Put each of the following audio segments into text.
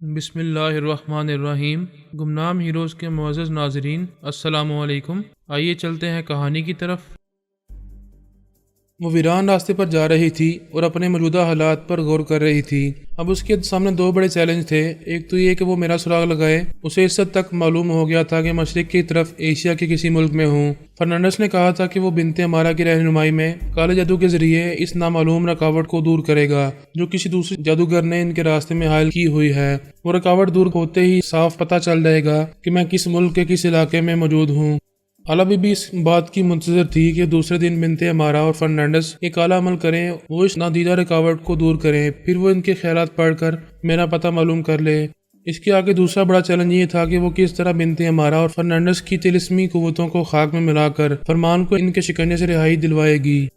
بسم اللہ الرحمن الرحیم۔ گمنام ہیروز کے معزز ناظرین، السلام علیکم۔ آئیے چلتے ہیں کہانی کی طرف۔ وہ ویران راستے پر جا رہی تھی اور اپنے موجودہ حالات پر غور کر رہی تھی۔ اب اس کے سامنے دو بڑے چیلنج تھے۔ ایک تو یہ کہ وہ میرا سراغ لگائے۔ اسے اس حد تک معلوم ہو گیا تھا کہ مشرق کی طرف ایشیا کے کسی ملک میں ہوں۔ فرنانڈس نے کہا تھا کہ وہ بنت امارہ کی رہنمائی میں کالے جادو کے ذریعے اس نامعلوم رکاوٹ کو دور کرے گا جو کسی دوسرے جادوگر نے ان کے راستے میں حائل کی ہوئی ہے۔ وہ رکاوٹ دور ہوتے ہی صاف پتہ چل جائے گا کہ میں کس ملک کے کس علاقے میں موجود ہوں۔ اعلیٰ بی بی اس بات کی منتظر تھی کہ دوسرے دن بنت امارہ اور فرنانڈس ایک اعلیٰ عمل کریں، وہ اس نادیدہ رکاوٹ کو دور کریں، پھر وہ ان کے خیالات پڑھ کر میرا پتہ معلوم کر لے۔ اس کے آگے دوسرا بڑا چیلنج یہ تھا کہ وہ کس طرح بنت امارہ اور فرنانڈس کی طلسمی قوتوں کو خاک میں ملا کر فرمان کو ان کے شکنجے سے رہائی دلوائے گی۔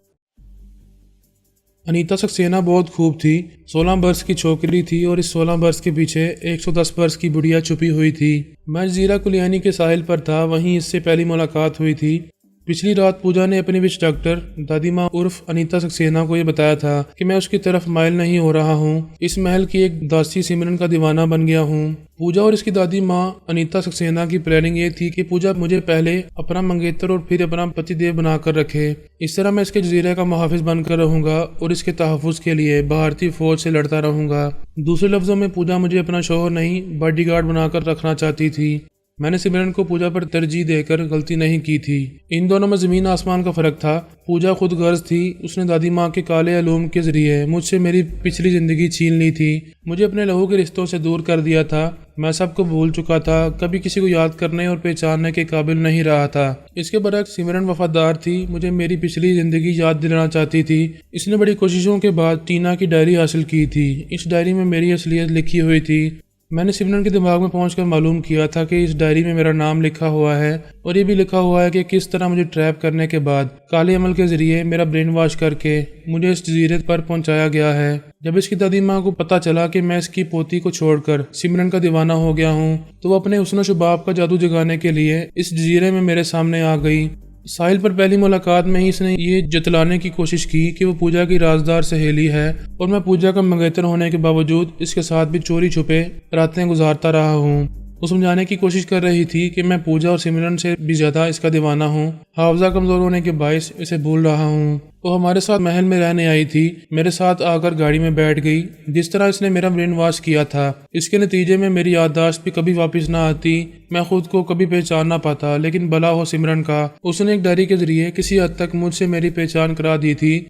انیتا سکسینہ بہت خوب تھی، 16 برس کی چھوکری تھی اور اس 16 برس کے پیچھے 110 برس کی بڑھیا چھپی ہوئی تھی۔ میں جزیرہ کلیانی کے ساحل پر تھا، وہیں اس سے پہلی ملاقات ہوئی تھی۔ پچھلی رات پوجا نے اپنی وچ ڈاکٹر دادی ماں عرف انیتا سکسینہ کو یہ بتایا تھا کہ میں اس کی طرف مائل نہیں ہو رہا ہوں، اس محل کی ایک داسی سمرن کا دیوانہ بن گیا ہوں۔ پوجا اور اس کی دادی ماں انیتا سکسینہ کی پلاننگ یہ تھی کہ پوجا مجھے پہلے اپنا منگیتر اور پھر اپنا پتی دیو بنا کر رکھے۔ اس طرح میں اس کے جزیرے کا محافظ بن کر رہوں گا اور اس کے تحفظ کے لیے بھارتی فوج سے لڑتا رہوں گا۔ دوسرے لفظوں میں پوجا مجھے اپنا شوہر نہیں باڈی گارڈ بنا کر رکھنا چاہتی تھی۔ میں نے سمرن کو پوجا پر ترجیح دے کر غلطی نہیں کی تھی۔ ان دونوں میں زمین آسمان کا فرق تھا۔ پوجا خود غرض تھی، اس نے دادی ماں کے کالے علوم کے ذریعے مجھ سے میری پچھلی زندگی چھین لی تھی، مجھے اپنے لہو کے رشتوں سے دور کر دیا تھا۔ میں سب کو بھول چکا تھا، کبھی کسی کو یاد کرنے اور پہچاننے کے قابل نہیں رہا تھا۔ اس کے برعکس سمرن وفادار تھی، مجھے میری پچھلی زندگی یاد دلانا چاہتی تھی۔ اس نے بڑی کوششوں کے بعد ٹینا کی ڈائری حاصل کی تھی۔ اس ڈائری میں میری اصلیت لکھی ہوئی تھی۔ میں نے سمرن کے دماغ میں پہنچ کر معلوم کیا تھا کہ اس ڈائری میں میرا نام لکھا ہوا ہے اور یہ بھی لکھا ہوا ہے کہ کس طرح مجھے ٹریپ کرنے کے بعد کالے عمل کے ذریعے میرا برین واش کر کے مجھے اس جزیرے پر پہنچایا گیا ہے۔ جب اس کی دادی ماں کو پتہ چلا کہ میں اس کی پوتی کو چھوڑ کر سمرن کا دیوانہ ہو گیا ہوں تو وہ اپنے حسن و شباب کا جادو جگانے کے لیے اس جزیرے میں میرے سامنے آ گئی۔ ساحل پر پہلی ملاقات میں ہی اس نے یہ جتلانے کی کوشش کی کہ وہ پوجا کی رازدار سہیلی ہے اور میں پوجا کا منگیتر ہونے کے باوجود اس کے ساتھ بھی چوری چھپے راتیں گزارتا رہا ہوں۔ وہ سمجھانے کی کوشش کر رہی تھی کہ میں پوجا اور سمرن سے بھی زیادہ اس کا دیوانہ ہوں، حافظہ کمزور ہونے کے باعث اسے بھول رہا ہوں۔ وہ ہمارے ساتھ محل میں رہنے آئی تھی، میرے ساتھ آ کر گاڑی میں بیٹھ گئی۔ جس طرح اس نے میرا برین واش کیا تھا، اس کے نتیجے میں میری یادداشت بھی کبھی واپس نہ آتی، میں خود کو کبھی پہچان نہ پاتا۔ لیکن بھلا ہو سمرن کا، اس نے ایک ڈائری کے ذریعے کسی حد تک مجھ سے میری پہچان کرا دی تھی۔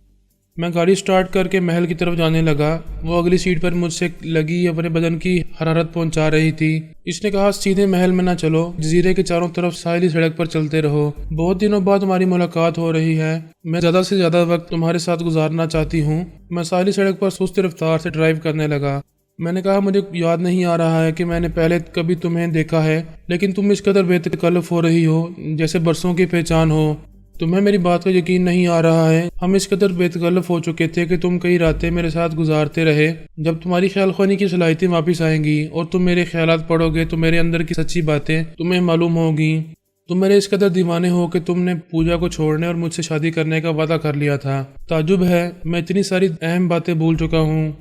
میں گاڑی سٹارٹ کر کے محل کی طرف جانے لگا۔ وہ اگلی سیٹ پر مجھ سے لگی اپنے بدن کی حرارت پہنچا رہی تھی۔ اس نے کہا سیدھے محل میں نہ چلو، جزیرے کے چاروں طرف ساحلی سڑک پر چلتے رہو۔ بہت دنوں بعد ہماری ملاقات ہو رہی ہے، میں زیادہ سے زیادہ وقت تمہارے ساتھ گزارنا چاہتی ہوں۔ میں ساحلی سڑک پر سست رفتار سے ڈرائیو کرنے لگا۔ میں نے کہا مجھے یاد نہیں آ رہا ہے کہ میں نے پہلے کبھی تمہیں دیکھا ہے، لیکن تم اس قدر بے تکلف ہو رہی ہو جیسے برسوں کی پہچان ہو۔ تمہیں میری بات کا یقین نہیں آ رہا ہے، ہم اس قدر بے تکلف ہو چکے تھے کہ تم کئی راتیں میرے ساتھ گزارتے رہے۔ جب تمہاری خیال خوانی کی صلاحیتیں واپس آئیں گی اور تم میرے خیالات پڑھو گے تو میرے اندر کی سچی باتیں تمہیں معلوم ہوگی۔ تم میرے اس قدر دیوانے ہو کہ تم نے پوجا کو چھوڑنے اور مجھ سے شادی کرنے کا وعدہ کر لیا تھا۔ تعجب ہے، میں اتنی ساری اہم باتیں بھول چکا ہوں۔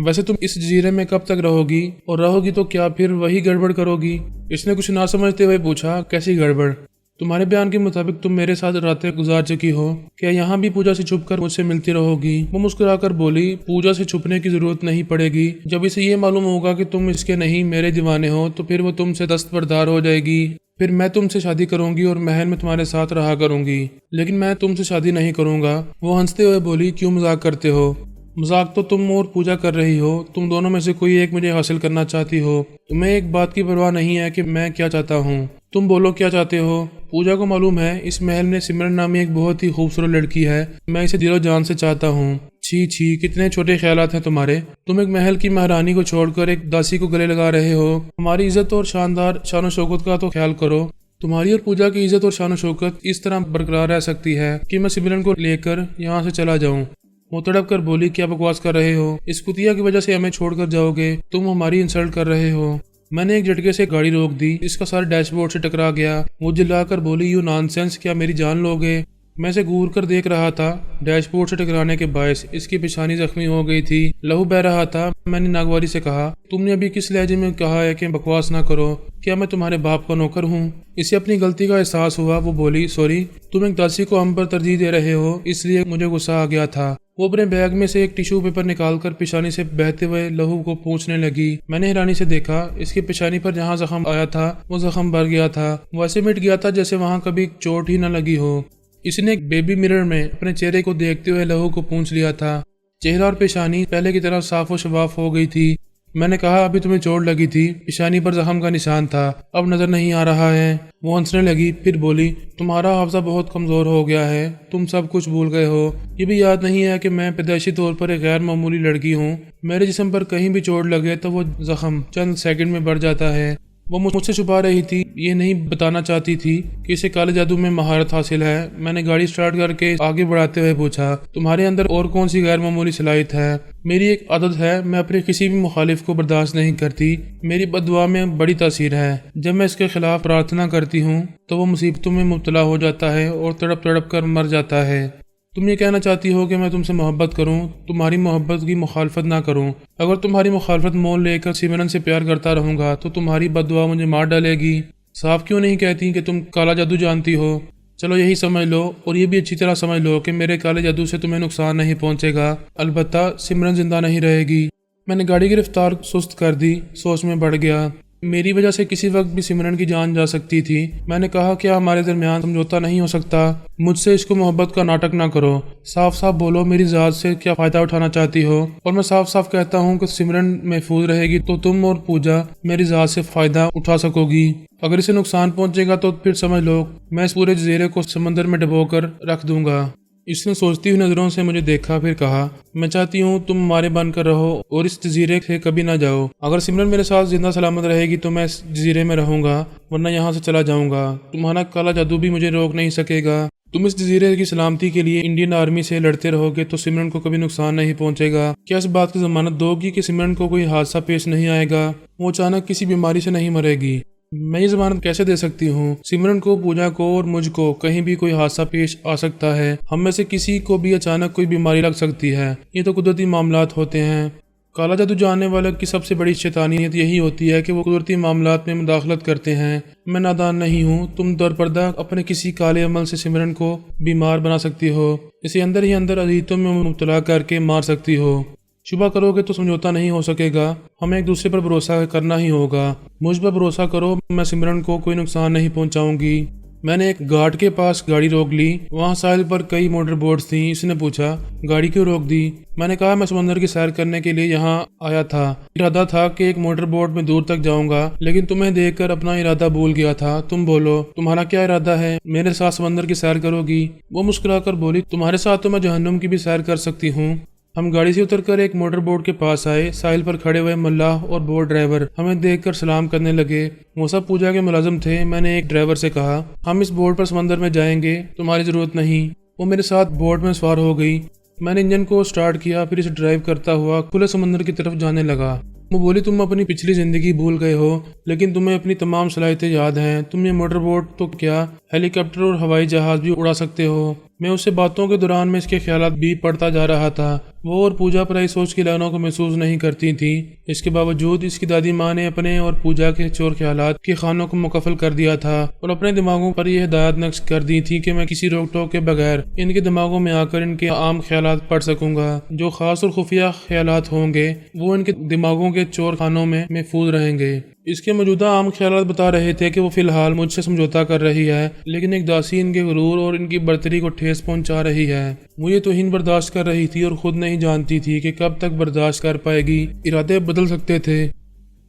ویسے تم اس جزیرے میں کب تک رہو گی، اور رہو گی تو کیا پھر وہی گڑبڑ کرو گی؟ اس نے کچھ نہ سمجھتے ہوئے پوچھا، کیسی گڑبڑ؟ تمہارے بیان کے مطابق تم میرے ساتھ راتیں گزار چکی ہو، کیا یہاں بھی پوجا سے چھپ کر مجھ سے ملتی رہو گی؟ وہ مسکرا کر بولی، پوجا سے چھپنے کی ضرورت نہیں پڑے گی۔ جب اسے یہ معلوم ہوگا کہ تم اس کے نہیں میرے دیوانے ہو تو پھر وہ تم سے دستبردار ہو جائے گی۔ پھر میں تم سے شادی کروں گی اور محل میں تمہارے ساتھ رہا کروں گی، لیکن میں تم سے شادی نہیں کروں گا۔ وہ ہنستے ہوئے بولی، کیوں مذاق کرتے ہو؟ مذاق تو تم اور پوجا کر رہی ہو، تم دونوں میں سے کوئی ایک مجھے حاصل کرنا چاہتی ہو۔ تمہیں ایک بات کی پرواہ نہیں ہے کہ میں کیا چاہتا ہوں۔ تم بولو کیا چاہتے ہو؟ پوجا کو معلوم ہے اس محل میں سمرن نامی ایک بہت ہی خوبصورت لڑکی ہے، میں اسے دل و جان سے چاہتا ہوں۔ چھی چھی، کتنے چھوٹے خیالات ہیں تمہارے۔ تم ایک محل کی مہارانی کو چھوڑ کر ایک داسی کو گلے لگا رہے ہو۔ ہماری عزت اور شاندار شان و شوکت کا تو خیال کرو۔ تمہاری اور پوجا کی عزت اور شان و شوکت اس طرح برقرار رہ سکتی ہے کہ میں سمرن کو لے کر یہاں سے چلا جاؤں۔ وہ تڑپ کر بولی، کیا بکواس کر رہے ہو؟ اس کتیا کی وجہ سے ہمیں چھوڑ کر جاؤ گے؟ تم ہماری انسلٹ کر رہے ہو۔ میں نے ایک جھٹکے سے گاڑی روک دی، اس کا سر ڈیش بورڈ سے ٹکرا گیا۔ وہ جلا کر بولی، یو نان سینس، کیا میری جان لوگے؟ میں اسے گور کر دیکھ رہا تھا۔ ڈیش بورڈ سے ٹکرانے کے باعث اس کی پیشانی زخمی ہو گئی تھی، لہو بہہ رہا تھا۔ میں نے ناگواری سے کہا، تم نے ابھی کس لہجے میں کہا ہے کہ بکواس نہ کرو؟ کیا میں تمہارے باپ کا نوکر ہوں؟ اسے اپنی غلطی کا احساس ہوا۔ وہ بولی، سوری، تم ایک داسی کو ہم پر ترجیح دے رہے ہو، اس لیے مجھے غصہ آ گیا تھا۔ وہ اپنے بیگ میں سے ایک ٹیشو پیپر نکال کر پیشانی سے بہتے ہوئے لہو کو پوچھنے لگی۔ میں نے حیرانی سے دیکھا، اس کی پیشانی پر جہاں زخم آیا تھا وہ زخم بھر گیا تھا، وہ ایسے مٹ گیا تھا جیسے وہاں کبھی چوٹ ہی نہ لگی ہو۔ اس نے ایک بیبی مرر میں اپنے چہرے کو دیکھتے ہوئے لہو کو پوچھ لیا تھا۔ چہرہ اور پیشانی پہلے کی طرح صاف و شفاف ہو گئی تھی۔ میں نے کہا، ابھی تمہیں چوٹ لگی تھی، پیشانی پر زخم کا نشان تھا، اب نظر نہیں آ رہا ہے۔ وہ ہنسنے لگی، پھر بولی، تمہارا حافظہ بہت کمزور ہو گیا ہے، تم سب کچھ بھول گئے ہو۔ یہ بھی یاد نہیں ہے کہ میں پیدائشی طور پر ایک غیر معمولی لڑکی ہوں۔ میرے جسم پر کہیں بھی چوٹ لگے تو وہ زخم چند سیکنڈ میں بڑھ جاتا ہے۔ وہ مجھ سے چھپا رہی تھی، یہ نہیں بتانا چاہتی تھی کہ اسے کالے جادو میں مہارت حاصل ہے۔ میں نے گاڑی سٹارٹ کر کے آگے بڑھاتے ہوئے پوچھا، تمہارے اندر اور کون سی غیر معمولی صلاحیت ہے؟ میری ایک عادت ہے، میں اپنے کسی بھی مخالف کو برداشت نہیں کرتی۔ میری بد دعا میں بڑی تاثیر ہے۔ جب میں اس کے خلاف پرارتھنا کرتی ہوں تو وہ مصیبتوں میں مبتلا ہو جاتا ہے اور تڑپ تڑپ کر مر جاتا ہے۔ تم یہ کہنا چاہتی ہو کہ میں تم سے محبت کروں، تمہاری محبت کی مخالفت نہ کروں؟ اگر تمہاری مخالفت مول لے کر سمرن سے پیار کرتا رہوں گا تو تمہاری بد دعا مجھے مار ڈالے گی۔ صاف کیوں نہیں کہتی کہ تم کالا جادو جانتی ہو؟ چلو یہی سمجھ لو، اور یہ بھی اچھی طرح سمجھ لو کہ میرے کالے جادو سے تمہیں نقصان نہیں پہنچے گا، البتہ سمرن زندہ نہیں رہے گی۔ میں نے گاڑی کی رفتار سست کر دی، سوچ میں بڑھ گیا۔ میری وجہ سے کسی وقت بھی سمرن کی جان جا سکتی تھی۔ میں نے کہا، کیا ہمارے درمیان سمجھوتا نہیں ہو سکتا؟ مجھ سے عشق و محبت کا ناٹک نہ کرو، صاف صاف بولو میری ذات سے کیا فائدہ اٹھانا چاہتی ہو؟ اور میں صاف صاف کہتا ہوں کہ سمرن محفوظ رہے گی تو تم اور پوجا میری ذات سے فائدہ اٹھا سکو گی۔ اگر اسے نقصان پہنچے گا تو پھر سمجھ لو میں اس پورے جزیرے کو سمندر میں ڈبو کر رکھ دوں گا۔ اس نے سوچتی ہوئی نظروں سے مجھے دیکھا، پھر کہا، میں چاہتی ہوں تم ہمارے بن کر رہو اور اس جزیرے سے کبھی نہ جاؤ۔ اگر سمرن میرے ساتھ زندہ سلامت رہے گی تو میں اس جزیرے میں رہوں گا، ورنہ یہاں سے چلا جاؤں گا۔ تمہارا کالا جادو بھی مجھے روک نہیں سکے گا۔ تم اس جزیرے کی سلامتی کے لیے انڈین آرمی سے لڑتے رہو گے تو سمرن کو کبھی نقصان نہیں پہنچے گا۔ کیا اس بات کی ضمانت دو گی کہ سمرن کو کوئی حادثہ پیش نہیں آئے گا؟ وہ اچانک کسی بیماری سے نہیں مرے گی۔ میں یہ ضمانت کیسے دے سکتی ہوں؟ سمرن کو، پوجا کو اور مجھ کو کہیں بھی کوئی حادثہ پیش آ سکتا ہے۔ ہم میں سے کسی کو بھی اچانک کوئی بیماری لگ سکتی ہے، یہ تو قدرتی معاملات ہوتے ہیں۔ کالا جادو جاننے والے کی سب سے بڑی شیطانیت یہی ہوتی ہے کہ وہ قدرتی معاملات میں مداخلت کرتے ہیں۔ میں نادان نہیں ہوں، تم در پردہ اپنے کسی کالے عمل سے سمرن کو بیمار بنا سکتی ہو، اسے اندر ہی اندر اذیتوں میں مبتلا کر کے مار سکتی ہو۔ شبہ کرو گے تو سمجھوتا نہیں ہو سکے گا، ہمیں ایک دوسرے پر بھروسہ کرنا ہی ہوگا۔ مجھ پر بھروسہ کرو، میں سمرن کو کوئی نقصان نہیں پہنچاؤں گی۔ میں نے ایک گھاٹ کے پاس گاڑی روک لی، وہاں ساحل پر کئی موٹر بوٹس تھیں۔ اس نے پوچھا، گاڑی کیوں روک دی؟ میں نے کہا، میں سمندر کی سیر کرنے کے لیے یہاں آیا تھا، ارادہ تھا کہ ایک موٹر بوٹ میں دور تک جاؤں گا، لیکن تمہیں دیکھ کر اپنا ارادہ بھول گیا تھا۔ تم بولو، تمہارا کیا ارادہ ہے؟ میرے ساتھ سمندر کی سیر کرو گی؟ وہ مسکرا کر بولی، تمہارے ساتھ تو میں جہنم کی بھی سیر کر سکتی ہوں۔ ہم گاڑی سے اتر کر ایک موٹر بوٹ کے پاس آئے۔ ساحل پر کھڑے ہوئے ملاح اور بوٹ ڈرائیور ہمیں دیکھ کر سلام کرنے لگے۔ وہ سب پوجا کے ملازم تھے۔ میں نے ایک ڈرائیور سے کہا، ہم اس بوٹ پر سمندر میں جائیں گے، تمہاری ضرورت نہیں۔ وہ میرے ساتھ بوٹ میں سوار ہو گئی۔ میں نے انجن کو سٹارٹ کیا، پھر اسے ڈرائیو کرتا ہوا کھلے سمندر کی طرف جانے لگا۔ وہ بولی، تم اپنی پچھلی زندگی بھول گئے ہو، لیکن تمہیں اپنی تمام صلاحیتیں یاد ہیں۔ تم یہ موٹر بوٹ تو کیا ہیلی کاپٹر اور ہوائی جہاز بھی اڑا سکتے ہو۔ میں اس سے باتوں کے دوران میں اس کے خیالات بھی پڑھتا جا رہا تھا۔ وہ اور پوجا پرائی سوچ کی لہروں کو محسوس نہیں کرتی تھی۔ اس کے باوجود اس کی دادی ماں نے اپنے اور پوجا کے چور خیالات کے خانوں کو مکفل کر دیا تھا اور اپنے دماغوں پر یہ ہدایت نقش کر دی تھی کہ میں کسی روک ٹوک کے بغیر ان کے دماغوں میں آ کر ان کے عام خیالات پڑھ سکوں گا۔ جو خاص اور خفیہ خیالات ہوں گے وہ ان کے دماغوں کے چور خانوں میں محفوظ رہیں گے۔ اس کے موجودہ عام خیالات بتا رہے تھے کہ وہ فی الحال مجھ سے سمجھوتا کر رہی ہے، لیکن ایک داسی ان کے غرور اور ان کی برتری کو ٹھیس پہنچا رہی ہے۔ وہ یہ توہین برداشت کر رہی تھی اور خود نہیں جانتی تھی کہ کب تک برداشت کر پائے گی۔ ارادے بدل سکتے تھے۔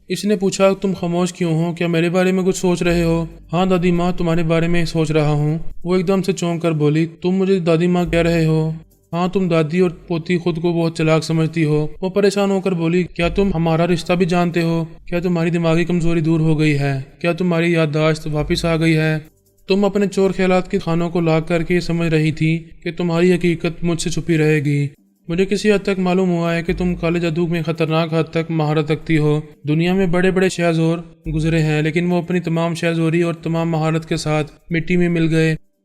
اس نے پوچھا، تم خاموش کیوں ہو؟ کیا میرے بارے میں کچھ سوچ رہے ہو؟ ہاں دادی ماں، تمہارے بارے میں سوچ رہا ہوں۔ وہ ایک دم سے چونک کر بولی، تم مجھے دادی ماں کہہ رہے ہو؟ ہاں، تم دادی اور پوتی خود کو بہت چلاک سمجھتی ہو۔ وہ پریشان ہو کر بولی، کیا تم ہمارا رشتہ بھی جانتے ہو؟ کیا تمہاری دماغی کمزوری دور ہو گئی ہے؟ کیا تمہاری یادداشت واپس آ گئی ہے؟ تم اپنے چور خیالات کے خانوں کو لاگ کر کے سمجھ رہی تھی کہ تمہاری حقیقت مجھ سے چھپی رہے گی۔ مجھے کسی حد تک معلوم ہوا ہے کہ تم کالے جادو میں خطرناک حد تک مہارت رکھتی ہو۔ دنیا میں بڑے بڑے شہزور گزرے ہیں، لیکن وہ اپنی تمام شہزوری اور تمام مہارت کے ساتھ مٹی میں مل گئے۔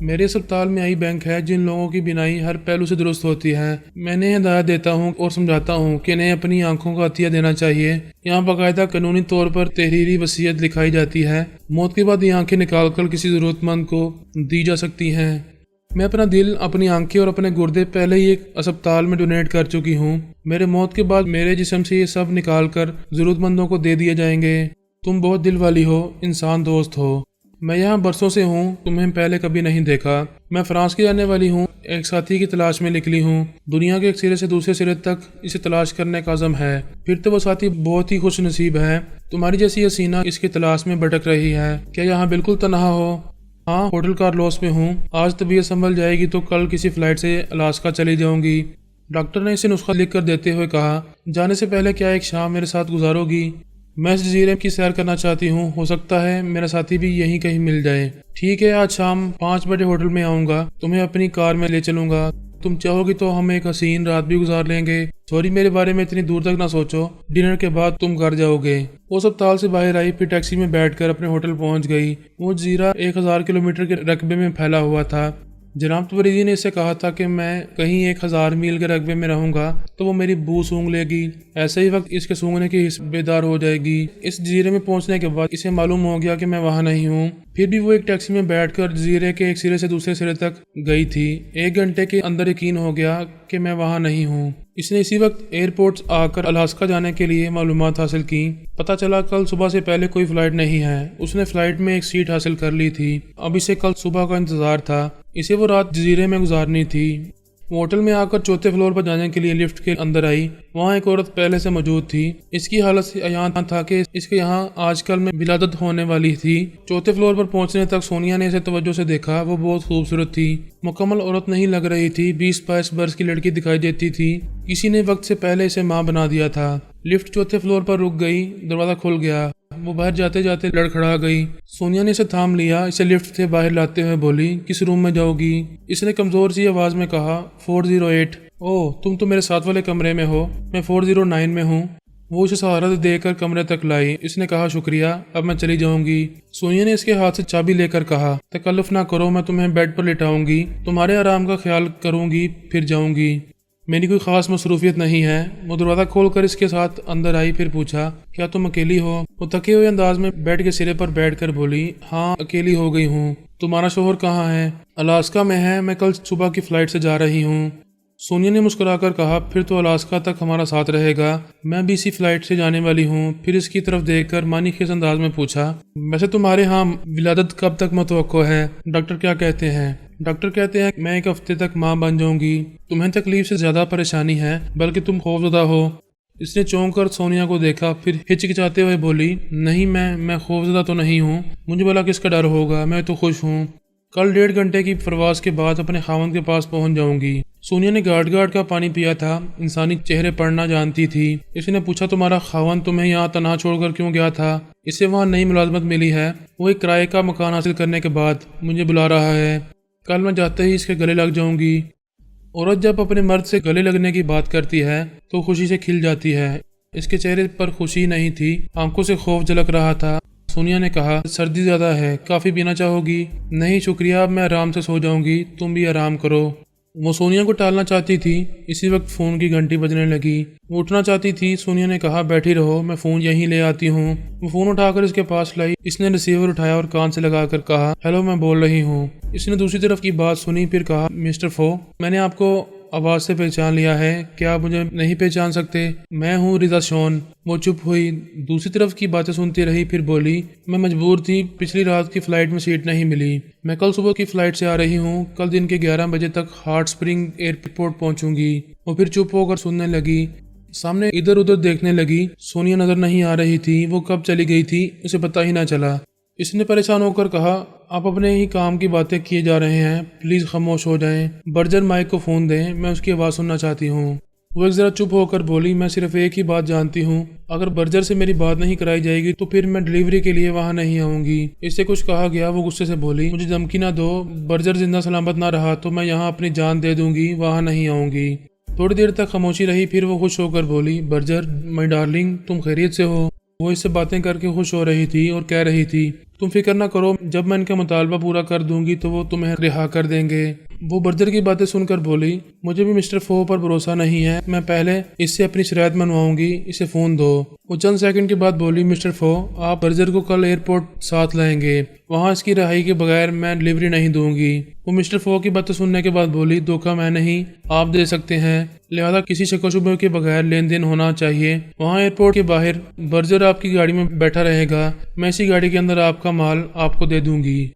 میرے اسپتال میں آئی بینک ہے جن لوگوں کی بینائی ہر پہلو سے درست ہوتی ہے۔ میں انہیں ہدایت دیتا ہوں اور سمجھاتا ہوں کہ انہیں اپنی آنکھوں کا عطیہ دینا چاہیے۔ یہاں باقاعدہ قانونی طور پر تحریری وصیت لکھائی جاتی ہے۔ موت کے بعد یہ آنکھیں نکال کر کسی ضرورت مند کو دی جا سکتی ہیں۔ میں اپنا دل، اپنی آنکھیں اور اپنے گردے پہلے ہی ایک اسپتال میں ڈونیٹ کر چکی ہوں۔ میرے موت کے بعد میرے جسم سے یہ سب نکال کر ضرورت مندوں کو دے دیے جائیں گے۔ تم بہت دل والی ہو، انسان دوست ہو۔ میں یہاں برسوں سے ہوں، تمہیں پہلے کبھی نہیں دیکھا۔ میں فرانس کی رہنے والی ہوں، ایک ساتھی کی تلاش میں نکلی ہوں۔ دنیا کے ایک سرے سے دوسرے سرے تک اسے تلاش کرنے کا عزم ہے۔ پھر تو وہ ساتھی بہت ہی خوش نصیب ہے۔ تمہاری جیسی حسینہ اس کی تلاش میں بھٹک رہی ہے۔ کیا یہاں بالکل تنہا ہو؟ ہاں، ہوٹل کارلوس میں ہوں۔ آج طبیعت سنبھل جائے گی تو کل کسی فلائٹ سے الاسکا چلی جاؤں گی۔ ڈاکٹر نے اسے نسخہ لکھ کر دیتے ہوئے کہا، جانے سے پہلے کیا ایک شام میرے ساتھ گزارو گی؟ میں اس جزیرے کی سیر کرنا چاہتی ہوں، ہو سکتا ہے میرا ساتھی بھی یہیں کہیں مل جائے۔ ٹھیک ہے، آج شام 5 بجے ہوٹل میں آؤں گا، تمہیں اپنی کار میں لے چلوں گا۔ تم چاہو گی تو ہم ایک حسین رات بھی گزار لیں گے۔ سوری، میرے بارے میں اتنی دور تک نہ سوچو، ڈنر کے بعد تم گھر جاؤ گے۔ وہ اسپتال سے باہر آئی، پھر ٹیکسی میں بیٹھ کر اپنے ہوٹل پہنچ گئی۔ وہ جزیرہ 1000 کلومیٹر کے رقبے میں پھیلا ہوا تھا۔ جناب تبریزی نے اس سے کہا تھا کہ میں کہیں 1000 میل کے رقبے میں رہوں گا تو وہ میری بو سونگ لے گی، ایسے ہی وقت اس کے سونگنے کی حس بیدار ہو جائے گی۔ اس جزیرے میں پہنچنے کے بعد اسے معلوم ہو گیا کہ میں وہاں نہیں ہوں۔ پھر بھی وہ ایک ٹیکسی میں بیٹھ کر جزیرے کے ایک سرے سے دوسرے سرے تک گئی تھی۔ 1 گھنٹے کے اندر یقین ہو گیا کہ میں وہاں نہیں ہوں۔ اس نے اسی وقت ایئرپورٹ آ کر الاسکا جانے کے لیے معلومات حاصل کی۔ پتہ چلا کل صبح سے پہلے کوئی فلائٹ نہیں ہے۔ اس نے فلائٹ میں ایک سیٹ حاصل کر لی تھی۔ اب اسے کل صبح کا انتظار تھا۔ اسے وہ رات جزیرے میں گزارنی تھی۔ وہ ہوٹل میں آ کر 4تھے فلور پر جانے کے لیے لفٹ کے اندر آئی۔ وہاں ایک عورت پہلے سے موجود تھی۔ اس کی حالت سے عیاں تھا کہ اس کے یہاں آج کل میں ولادت ہونے والی تھی۔ 4تھے فلور پر پہنچنے تک سونیا نے اسے توجہ سے دیکھا۔ وہ بہت خوبصورت تھی، مکمل عورت نہیں لگ رہی تھی، 20-22 برس کی لڑکی دکھائی دیتی تھی۔ کسی نے وقت سے پہلے اسے ماں بنا دیا تھا۔ لفٹ 4تھے فلور پر رک گئی، دروازہ کھل گیا۔ وہ باہر جاتے جاتے لڑکھڑا گئی۔ سونیا نے اسے تھام لیا، اسے لفٹ سے باہر لاتے ہوئے بولی، کس روم میں جاؤ گی؟ اس نے کمزور سی آواز میں کہا، 408۔ اوہ، تم تو میرے ساتھ والے کمرے میں ہو، میں 409 میں ہوں۔ وہ اسے سہارا دے کر کمرے تک لائی۔ اس نے کہا، شکریہ، اب میں چلی جاؤں گی۔ سونیا نے اس کے ہاتھ سے چابی لے کر کہا، تکلف نہ کرو، میں تمہیں بیڈ پر لٹاؤں گی، تمہارے آرام کا خیال کروں گی، پھر جاؤں گی۔ میری کوئی خاص مصروفیت نہیں ہے۔ وہ دروازہ کھول کر اس کے ساتھ اندر آئی، پھر پوچھا، کیا تم اکیلی ہو؟ وہ تھکے ہوئے انداز میں بیڈ کے سرے پر بیٹھ کر بولی، ہاں اکیلی ہو گئی ہوں۔ تمہارا شوہر کہاں ہے؟ الاسکا میں ہے، میں کل صبح کی فلائٹ سے جا رہی ہوں۔ سونیا نے مسکرا کر کہا، پھر تو الاسکا تک ہمارا ساتھ رہے گا، میں بھی اسی فلائٹ سے جانے والی ہوں۔ پھر اس کی طرف دیکھ کر معنی خیز انداز میں پوچھا، ویسے تمہارے ہاں ولادت کب تک متوقع ہے؟ ڈاکٹر کیا کہتے ہیں؟ ڈاکٹر کہتے ہیں میں 1 ہفتے تک ماں بن جاؤں گی۔ تمہیں تکلیف سے زیادہ پریشانی ہے، بلکہ تم خوفزدہ ہو۔ اس نے چونک کر سونیا کو دیکھا، پھر ہچکچاتے ہوئے بولی، نہیں، میں خوفزدہ تو نہیں ہوں، مجھے بھلا کس کا ڈر ہوگا، میں تو خوش ہوں۔ کل 1.5 گھنٹے کی پرواز کے بعد اپنے خاوند کے پاس پہنچ جاؤں گی۔ سونیا نے گاڑ گاڑ کا پانی پیا تھا، انسانی چہرے پڑھنا جانتی تھی۔ اس نے پوچھا، تمہارا خاوند تمہیں یہاں تنہا چھوڑ کر کیوں گیا تھا؟ اسے وہاں نئی ملازمت ملی ہے، وہ ایک کرائے کا مکان حاصل کرنے کے بعد مجھے بلا رہا ہے۔ کل میں جاتے ہی اس کے گلے لگ جاؤں گی۔ عورت جب اپنے مرد سے گلے لگنے کی بات کرتی ہے تو خوشی سے کھل جاتی ہے۔ اس کے چہرے پر خوشی نہیں تھی، آنکھوں سے خوف جھلک رہا تھا۔ سونیا نے کہا، سردی زیادہ ہے، کافی پینا چاہو گی؟ نہیں شکریہ، اب میں آرام سے سو جاؤں گی، تم بھی آرام کرو۔ وہ سونیا کو ٹالنا چاہتی تھی، اسی وقت فون کی گھنٹی بجنے لگی۔ وہ اٹھنا چاہتی تھی، سونیا نے کہا، بیٹھی رہو، میں فون یہیں لے آتی ہوں۔ وہ فون اٹھا کر اس کے پاس لائی۔ اس نے ریسیور اٹھایا اور کان سے لگا کر کہا، ہیلو، میں بول رہی ہوں۔ اس نے دوسری طرف کی بات سنی، پھر کہا، مسٹر فو، میں نے آپ کو آواز سے پہچان لیا ہے، کیا آپ مجھے نہیں پہچان سکتے؟ میں ہوں رضا شون۔ وہ چپ ہوئی، دوسری طرف کی باتیں سنتی رہی، پھر بولی، میں مجبور تھی، پچھلی رات کی فلائٹ میں سیٹ نہیں ملی، میں کل صبح کی فلائٹ سے آ رہی ہوں، کل دن کے 11 بجے تک ہارٹ اسپرنگ ایئرپورٹ پہنچوں گی۔ وہ پھر چپ ہو کر سننے لگی، سامنے ادھر ادھر دیکھنے لگی۔ سونیا نظر نہیں آ رہی تھی، وہ کب چلی گئی تھی اسے پتہ ہی نہ چلا۔ اس نے پریشان ہو کر کہا، آپ اپنے ہی کام کی باتیں کیے جا رہے ہیں، پلیز خاموش ہو جائیں۔ برجر مائک کو فون دیں، میں اس کی آواز سننا چاہتی ہوں۔ وہ ایک ذرا چپ ہو کر بولی، میں صرف ایک ہی بات جانتی ہوں، اگر برجر سے میری بات نہیں کرائی جائے گی تو پھر میں ڈلیوری کے لیے وہاں نہیں آؤں گی۔ اس سے کچھ کہا گیا، وہ غصے سے بولی، مجھے دھمکی نہ دو، برجر زندہ سلامت نہ رہا تو میں یہاں اپنی جان دے دوں گی، وہاں نہیں آؤں گی۔ تھوڑی دیر تک خاموشی رہی، پھر وہ خوش ہو کر بولی، برجر مائی ڈارلنگ، تم خیریت سے ہو؟ وہ اس سے باتیں کر کے خوش ہو رہی تھی اور کہہ رہی تھی، تم فکر نہ کرو، جب میں ان کا مطالبہ پورا کر دوں گی تو وہ تمہیں رہا کر دیں گے۔ وہ برجر کی باتیں سن کر بولی، مجھے بھی مسٹر فو پر بھروسہ نہیں ہے، میں پہلے اس سے اپنی شرائط منواؤں گی، اسے فون دو۔ وہ چند سیکنڈ کے بعد بولی، مسٹر فو آپ برجر کو کل ایئرپورٹ ساتھ لائیں گے، وہاں اس کی رہائی کے بغیر میں ڈلیوری نہیں دوں گی۔ وہ مسٹر فو کی باتیں سننے کے بعد بولی، دھوکہ میں نہیں آپ دے سکتے ہیں، لہذا کسی شک و شبہ کے بغیر لین دین ہونا چاہیے۔ وہاں ایئرپورٹ کے باہر برجر آپ کی گاڑی میں بیٹھا رہے گا، میں اسی گاڑی کے اندر آپ کا مال آپ کو دے دوں گی۔